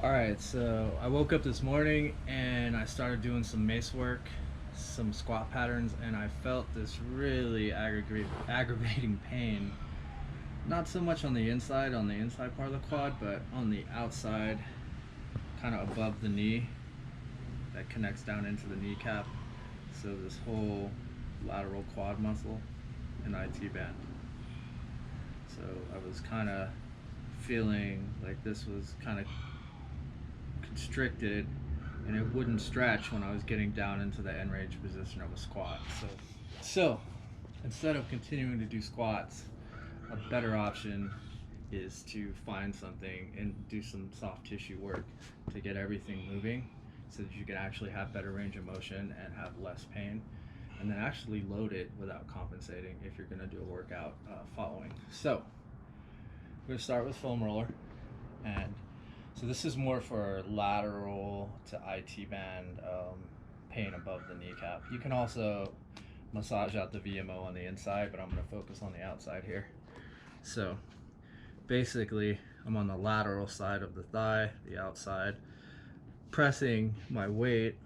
All right, so I woke up this morning and I started doing some mace work, some squat patterns, and I felt this really aggravating pain. Not so much on the inside part of the quad, but on the outside, kind of above the knee, that connects down into the kneecap. So this whole lateral quad muscle and IT band. So I was kind of feeling like this was kind of constricted and it wouldn't stretch when I was getting down into the end range position of a squat. So instead of continuing to do squats, a better option is to find something and do some soft tissue work to get everything moving so that you can actually have better range of motion and have less pain, and then actually load it without compensating if you're going to do a workout following. So we're going to start with foam roller, and so this is more for lateral to IT band pain above the kneecap. You can also massage out the VMO on the inside, but I'm going to focus on the outside here. So basically, I'm on the lateral side of the thigh, the outside, pressing my weight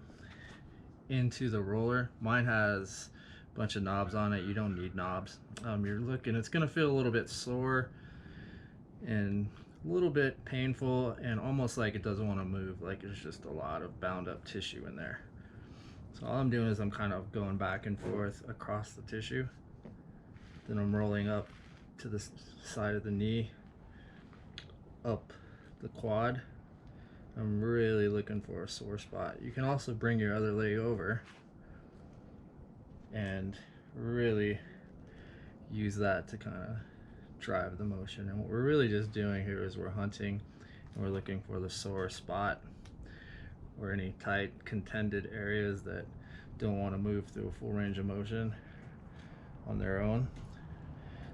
into the roller. Mine has a bunch of knobs on it. You don't need knobs. It's going to feel a little bit sore and a little bit painful and almost like it doesn't want to move, like it's just a lot of bound up tissue in there. So all I'm doing is I'm kind of going back and forth across the tissue. Then I'm rolling up to the side of the knee, up the quad. I'm really looking for a sore spot. You can also bring your other leg over and really use that to kind of drive the motion. And what we're really just doing here is we're hunting and we're looking for the sore spot or any tight contended areas that don't want to move through a full range of motion on their own.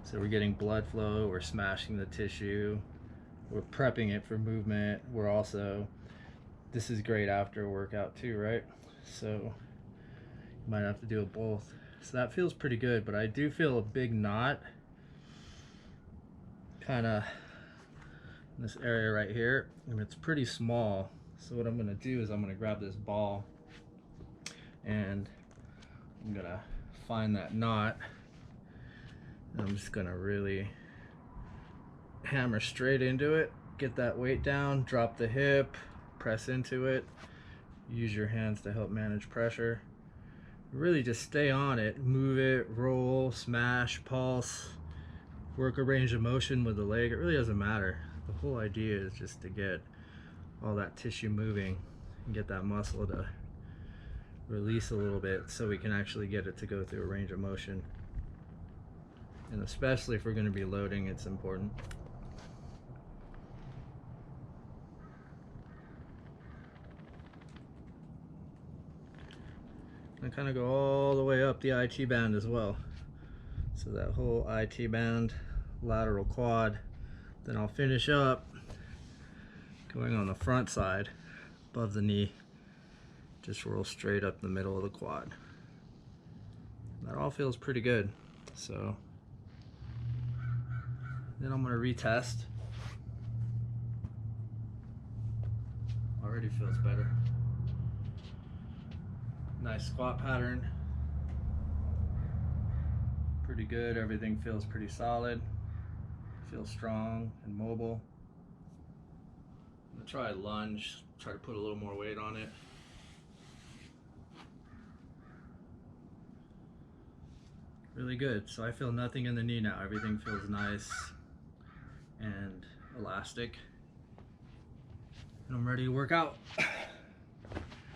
So we're getting blood flow, we're smashing the tissue, we're prepping it for movement. We're also, this is great after a workout too, right? So you might have to do it both. So that feels pretty good, but I do feel a big knot kind of in this area right here, and it's pretty small. So what I'm going to do is I'm going to grab this ball and I'm going to find that knot, and I'm just going to really hammer straight into it, get that weight down, drop the hip, press into it, use your hands to help manage pressure. Really just stay on it, move it, roll, smash, pulse, work a range of motion with the leg. It really doesn't matter. The whole idea is just to get all that tissue moving and get that muscle to release a little bit so we can actually get it to go through a range of motion. And especially if we're going to be loading, it's important. And kind of go all the way up the IT band as well. So that whole IT band, lateral quad. Then I'll finish up going on the front side above the knee. Just roll straight up the middle of the quad. That all feels pretty good. So then I'm going to retest. Already feels better. Nice squat pattern. Pretty good. Everything feels pretty solid. Feels strong and mobile. I'm going to try a lunge, try to put a little more weight on it. Really good. So I feel nothing in the knee now. Everything feels nice and elastic. And I'm ready to work out.